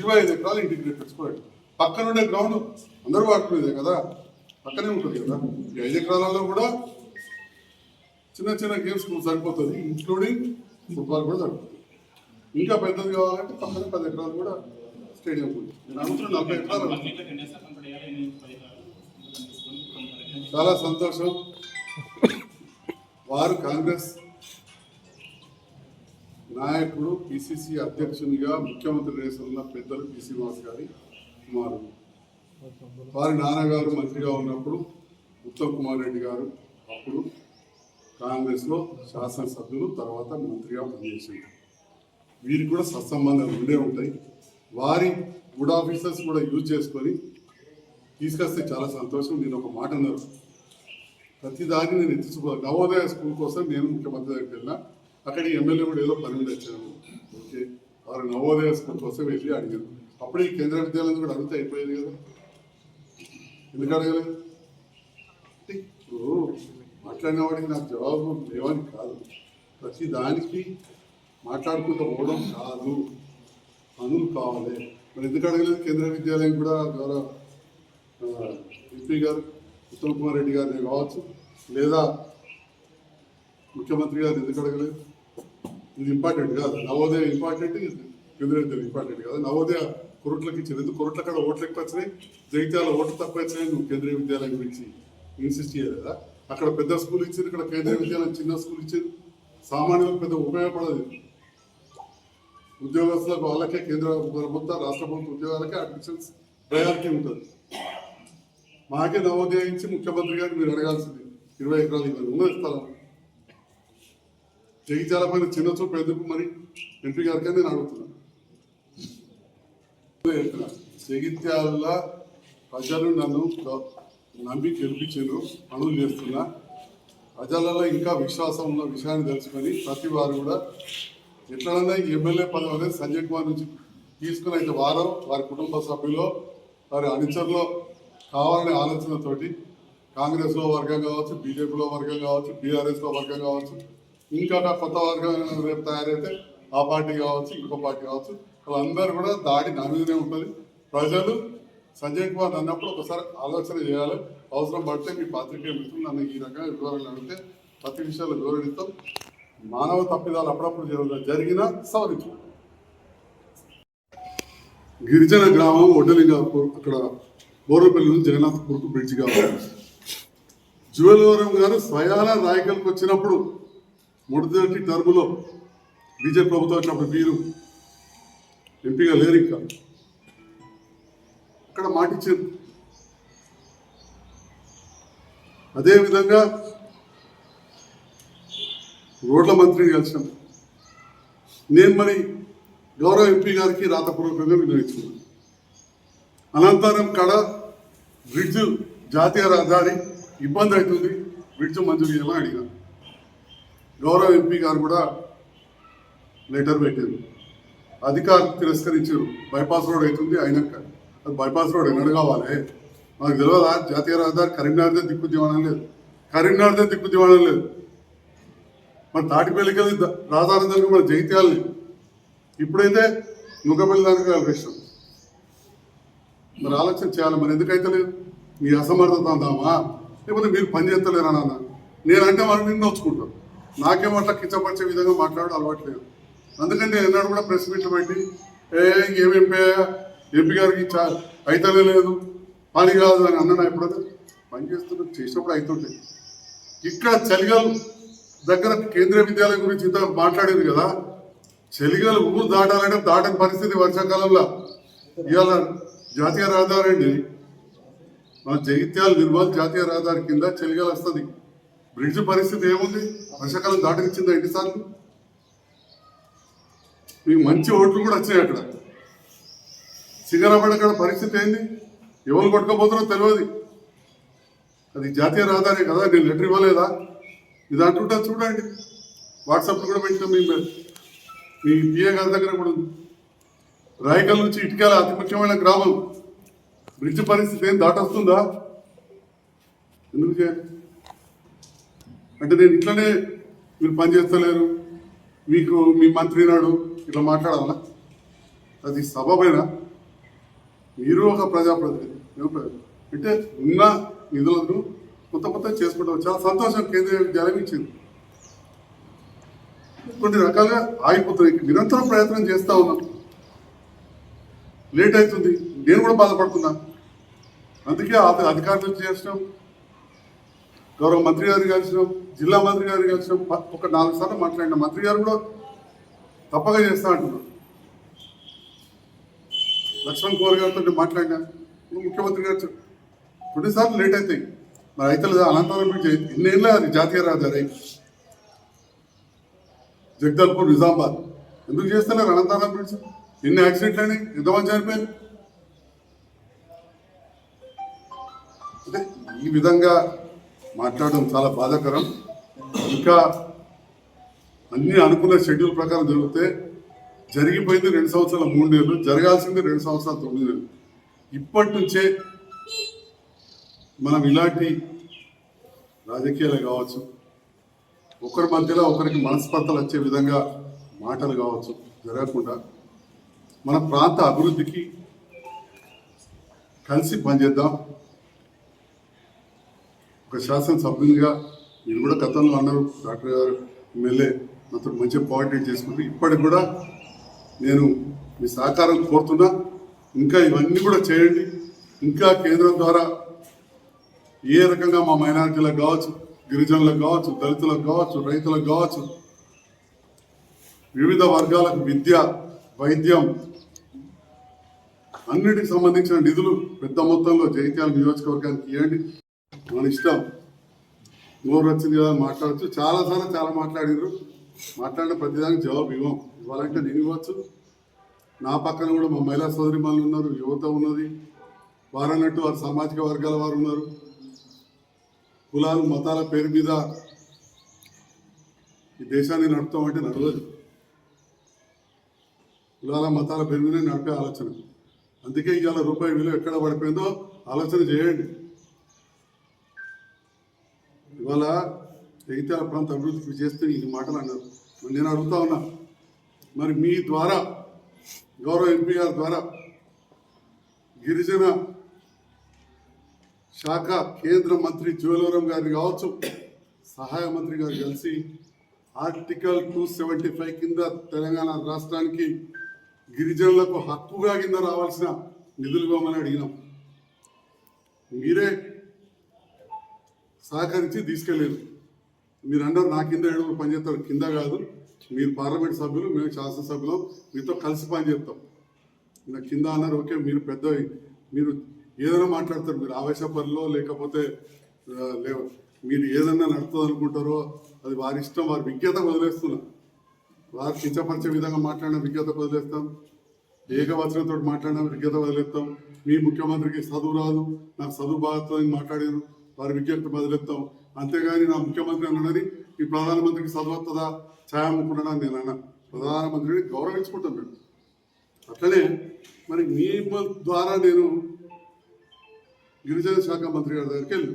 25 ఎకరాలు ఇంటిగ్రేట్ తెచ్చుకోండి. పక్కనుండే గ్రౌండ్ అందరూ వాడుకునేదే కదా, పక్కనే ఉంటుంది కదా. ఈ 5 ఎకరాలలో కూడా చిన్న చిన్న గేమ్స్ సరిపోతుంది, ఇంక్లూడింగ్ ఫుట్బాల్ కూడా సరిపోతుంది. ఇంకా పెద్దది కావాలంటే పక్కన 10 ఎకరాలు కూడా స్టేడియం ఉంది. నేను అనుకుంటున్నా 40 ఎకరాలు. చాలా సంతోషం. వారు కాంగ్రెస్ నాయకుడు, పిసిసి అధ్యక్షునిగా ముఖ్యమంత్రి రేసున్న పెద్దలు పి శ్రీనివాస్ గారి కుమారుడు. వారి నాన్నగారు మంత్రిగా ఉన్నప్పుడు ఉత్తమ్ కుమార్ రెడ్డి గారు అప్పుడు కాంగ్రెస్లో శాసనసభ్యులు, తర్వాత మంత్రిగా పనిచేసింది. వీరికి కూడా సత్సంబంధాలు ఉండే ఉంటాయి. వారి గుడ్ ఆఫీసర్స్ కూడా యూజ్ చేసుకొని తీసుకొస్తే చాలా సంతోషం. నేను ఒక మాట అన్నారు, ప్రతిదాన్ని నేను ఎత్తించుకోవాలి. నవోదయ స్కూల్ కోసం నేను ముఖ్యమంత్రి దగ్గరికి వెళ్ళినా, అక్కడ ఎమ్మెల్యే కూడా ఏదో పని మీద వచ్చాను. ఓకే, వారు నవోదయ స్కూల్ కోసం వెళ్ళి అడిగారు. అప్పుడు ఈ కేంద్ర విద్యాలయం కూడా అడిగితే అయిపోయేది కదా, ఎందుకు అడగలేదు? ఇప్పుడు మాట్లాడిన వాడికి నాకు జవాబు లేవని కాదు, ప్రతి దానికి మాట్లాడుకుంటూ పోవడం కాదు, పనులు కావాలి. మరి ఎందుకు అడగలేదు? కేంద్ర విద్యాలయం కూడా ద్వారా ఎంపీ గారు ఉత్తమ్ కుమార్ రెడ్డి గారిని కావచ్చు, లేదా ముఖ్యమంత్రి గారు ఎందుకు అడగలేదు? ఇది ఇంపార్టెంట్ కాదు. నవోదయ ఇంపార్టెంట్, కేంద్ర విద్యాలయం ఇంపార్టెంట్ కాదు. నవోదయ కొరట్లకి ఇచ్చారు. ఎందుకు కొరట్ల కాడ ఓట్లు ఎక్కువ వచ్చినాయి, జగిత్యాల ఓట్లు తక్కువ వచ్చినాయి? నువ్వు కేంద్రీయ విద్యాలయం గురించి ఇన్సిస్ట్ చేయలేదా? అక్కడ పెద్ద స్కూల్ ఇచ్చారు, ఇక్కడ కేంద్రీయ విద్యాలయం చిన్న స్కూల్ ఇచ్చారు. సామాన్యులకు పెద్ద ఉపయోగపడదు. ఉద్యోగస్తులకు వాళ్ళకే కేంద్ర ప్రభుత్వ రాష్ట్ర ప్రభుత్వ ఉద్యోగాలకే అడ్మిషన్స్ ప్రయారిటీ ఉంటుంది. మాకే నవోదయ ఇచ్చి ముఖ్యమంత్రి గారు మీరు అడగాల్సింది 20 ఎకరాలు ఇవ్వాలి, ఉన్నది స్థలం. జగిత్యాల పైన చిన్న చూపు ఎందుకు మరి ఎంపీ గారికే నేను అడుగుతున్నాను. జగిత్యాల ప్రజలు నన్ను నమ్మి గెలిపించారు, పనులు చేస్తున్నా. ప్రజలలో ఇంకా విశ్వాసం ఉన్న విషయాన్ని తెలుసుకొని ప్రతి వారు కూడా ఎట్లన్నా ఎమ్మెల్యే పదవి అనేది సంజయ్ కుమార్ నుంచి తీసుకుని అయితే వారి కుటుంబ సభ్యులు, వారి అనుచరులు కావాలనే ఆలోచనతోటి కాంగ్రెస్లో వర్గం కావచ్చు, బీజేపీలో వర్గం కావచ్చు, బీఆర్ఎస్లో వర్గం కావచ్చు, ఇంకా కొత్త వర్గం రేపు తయారైతే ఆ పార్టీ కావచ్చు, ఇంకో పార్టీ కావచ్చు, వాళ్ళందరూ కూడా దాడి నా మీదనే ఉంటుంది. ప్రజలు సంజయ్ కుమార్ అన్నప్పుడు ఒకసారి ఆలోచన చేయాలి. అవసరం పడితే మీ పాత్రికేయ మిత్రులు నన్ను ఈ రకంగా వివరాలు అడిగితే ప్రతి విషయాలు వివరణిస్తాం. మానవ తప్పిదాలు అప్పుడప్పుడు జరిగినా సవరించు. గిరిజన గ్రామం ఒడ్డలింగాపూర్, అక్కడ బోర్లపల్లి నుంచి జగన్నాథ్పూర్కు బ్రిడ్జ్ కావాలి. జువెలవరం గారు స్వయాన నాయకులకు వచ్చినప్పుడు మొదటి టర్ములో బీజేపీ ప్రభుత్వం వచ్చినప్పుడు మీరు ఎంపీగా లేరు, ఇంకా అక్కడ మాటిచ్చారు. అదేవిధంగా రోడ్ల మంత్రిని కలిసినాం. నేను మరి గౌరవ ఎంపీ గారికి రాతపూర్వకంగా వినియోగించుకున్నాను. అనంతరం కాడ బ్రిడ్జ్ జాతీయ రహదారి ఇబ్బంది అవుతుంది, బ్రిడ్జ్ మంజూరు చేయాలని అడిగాను. గౌరవ ఎంపీ గారు కూడా లెటర్ పెట్టారు, అధికారులు తిరస్కరించారు. బైపాస్ రోడ్ అవుతుంది అయినాక, అది బైపాస్ రోడ్ ఎన్నడు కావాలి మనకు తెలియదా? జాతీయ రహదారి కరీంనగర్దే దిక్కు దివాణం లేదు, కరీంనగర్దే దిక్కు దివాణం లేదు. మన తాటిపల్లికి రాజారం దగ్గర మన జగిత్యాలని, ఇప్పుడైతే నుగ్గపల్లి దానికి విషయం. మరి ఆలోచన చేయాలి. మరి ఎందుకైతే లేదు? మీ అసమర్థత అందామా, లేకపోతే మీరు పని చేస్తలేరా నాన్న? నేనంటే వాళ్ళు నిన్ను నొచ్చుకుంటాను. నాకేమో అట్లా కించపరిచే విధంగా మాట్లాడడం అలవాట్లేదు. అందుకని నేను ఎన్నాడు కూడా ప్రెస్ మీట్లు పెట్టి ఏమేంపీ ఎంపీ గారికి అయితేనే లేదు, పని కాదు అని అన్నా. ఎప్పుడైతే పని చేస్తున్నప్పుడు చేసినప్పుడు అవుతుంటాయి. ఇక్కడ చలిగాలు దగ్గర కేంద్రీయ విద్యాలయం గురించి ఇంత మాట్లాడేది కదా. చలిగాలు ఊరు దాటాలంటే దాటని పరిస్థితి వర్షాకాలంలో. ఇవాళ జాతీయ రహదారి అండి, మన జగిత్యాల నిర్మల్ జాతీయ రహదారి కింద చలిగాలు వస్తుంది. బ్రిడ్జ్ పరిస్థితి ఏముంది? వర్షాకాలం దాటనిచ్చిందా ఎన్నిసార్లు? మీకు మంచి ఓట్లు కూడా వచ్చాయి అక్కడ. సిగరాబాద్ అక్కడ పరిస్థితి ఏంది? ఎవరు కొట్టుకోపోతున్నారో తెలియదు. అది జాతీయ రహదారి కదా, నేను లెటర్ ఇవ్వలేదా? ఇది అంటుంటా చూడండి, వాట్సాప్లో కూడా పెట్టినా మీ పిఏ గారి దగ్గర కూడా ఉంది. రాయకల్ నుంచి ఇటుకల అతి ముఖ్యమైన గ్రామం బ్రిడ్జ్ పరిస్థితి ఏం దాటొస్తుందా? ఎందుకు చేయాలి అంటే నేను ఇట్లనే మీరు పనిచేస్తలేరు, మీకు మీ మంత్రి నాడు ఇట్లా మాట్లాడాలా? అది సబబేనా? మీరు ఒక ప్రజాప్రతినిధి అంటే ఉన్న నిధులను కొత్త చేసుకుంటాం. చాలా సంతోషం. కేంద్రీయ విద్యాలయం ఇచ్చింది. కొన్ని రకాలుగా ఆగిపోతున్నాయి. నిరంతరం ప్రయత్నం చేస్తూ ఉన్నాం. లేట్ అవుతుంది. నేను కూడా బాధపడుతున్నా. అందుకే అధికారులు చేసినాం, గౌరవ మంత్రి గారిని కలిసినాం, జిల్లా మంత్రి గారిని కలిసినాం. ఒక 4 సార్లు మాట్లాడిన మంత్రి గారు కూడా తప్పక చేస్తా అంటున్నారు. లక్ష్మణ్ కుమార్ గారితో మాట్లాడినా, ముఖ్యమంత్రి గారు కొన్నిసార్లు లేట్ అవుతాయి. మరి అయితే అనంతరం బ్రిడ్జ్ ఎన్నేళ్ళ అది జాతీయ రహదారి జగదల్పూర్ నిజామాబాద్ ఎందుకు చేస్తున్నారు? అనంతరం బ్రిడ్జ్ ఎన్ని యాక్సిడెంట్లు అని ఎంతమంది చనిపోయారు? అంటే ఈ విధంగా మాట్లాడడం చాలా బాధాకరం. ఇంకా అన్ని అనుకున్న షెడ్యూల్ ప్రకారం జరిగితే జరిగిపోయింది 2 సంవత్సరాల 3 నెలలు, జరగాల్సింది 2 సంవత్సరాల 9 నెలలు. ఇప్పటి నుంచే మనం ఇలాంటి రాజకీయాలు కావచ్చు, ఒకరి మధ్యలో ఒకరికి మనస్పర్ధలు వచ్చే విధంగా మాటలు కావచ్చు జరగకుండా మన ప్రాంత అభివృద్ధికి కలిసి పనిచేద్దాం. ఒక శాసనసభ్యునిగా మీరు కూడా గతంలో అన్నారు, డాక్టర్ గారు ఎమ్మెల్యే నాతో మంచిగా కోఆర్డినేట్ చేసుకుంటూ ఇప్పటికి కూడా నేను మీ సహకారం కోరుతున్నా. ఇంకా ఇవన్నీ కూడా చేయండి. ఇంకా కేంద్రం ద్వారా ఏ రకంగా మా మైనారిటీలకు కావచ్చు, గిరిజనులకు కావచ్చు, దళితులకు కావచ్చు, రైతులకు కావచ్చు, వివిధ వర్గాలకు విద్య, వైద్యం అన్నిటికి సంబంధించిన నిధులు పెద్ద మొత్తంలో జగిత్యాల నియోజకవర్గానికి ఇవ్వండి. మన ఇష్టం. నోరు వచ్చింది కదా మాట్లాడచ్చు. చాలాసార్లు చాలా మాట్లాడినారు. మాట్లాడిన ప్రతిదానికి జవాబు ఇవ్వాలంటే నేను ఇవ్వచ్చు. నా పక్కన కూడా మా మహిళా సోదరిమణులు ఉన్నారు, యువత ఉన్నది. వారన్నట్టు వారు సామాజిక వర్గాల వారు ఉన్నారు. కులాలు మతాల పేరు మీద ఈ దేశాన్ని నడుపుతామంటే నడవదు. కులాల మతాల పేరు మీద నడిపే ఆలోచన. అందుకే ఇవాళ రూపాయి విలువ ఎక్కడ పడిపోయిందో ఆలోచన చేయండి. ఇవాళ జగిత్యాల ప్రాంత అభివృద్ధికి చేస్తే ఈ మాటలు అన్నారు. నేను అడుగుతా ఉన్నా, మరి మీ ద్వారా గౌరవ ఎంపీ గారి ద్వారా గిరిజన శాఖ కేంద్ర మంత్రి జోలవరం గారిని కావచ్చు, సహాయ మంత్రి గారు కలిసి ఆర్టికల్ 275 కింద తెలంగాణ రాష్ట్రానికి గిరిజనులకు హక్కుగా కింద రావాల్సిన నిధులు ఇవ్వమని అడిగినాం. మీరే సహకరించి తీసుకెళ్ళారు. మీరు అన్నారు నా కింద 7 పనిచేస్తారు. కింద కాదు, మీరు పార్లమెంట్ సభ్యులు, మేము శాసనసభ్యులు, మీతో కలిసి పనిచేస్తాం. నా కింద అన్నారు. ఓకే, మీరు పెద్ద, మీరు ఏదైనా మాట్లాడతారు. మీరు ఆవేశపరిలో లేకపోతే మీరు ఏదన్నా నడుతుంది అనుకుంటారో అది వారి ఇష్టం. వారి విజ్ఞత వదిలేస్తున్నా. వారు కించపరిచే విధంగా మాట్లాడిన విజ్ఞత వదిలేస్తాం. ఏకవచనంతో మాట్లాడిన విజ్ఞత వదిలేస్తాం. మీ ముఖ్యమంత్రికి చదువు రాదు, నాకు చదువు బాగుతో మాట్లాడారు, వారి విజ్ఞత వదిలేస్తాం. అంతేగాని నా ముఖ్యమంత్రి అన్నది ఈ ప్రధానమంత్రికి చదువు వస్తుందా, ఛాయాముకున్నాడా నేను అన్నా. ప్రధానమంత్రిని గౌరవించుకుంటాం మేము. అట్లనే మరి మీ ద్వారా నేను గిరిజన శాఖ మంత్రి గారి దగ్గరికి వెళ్ళి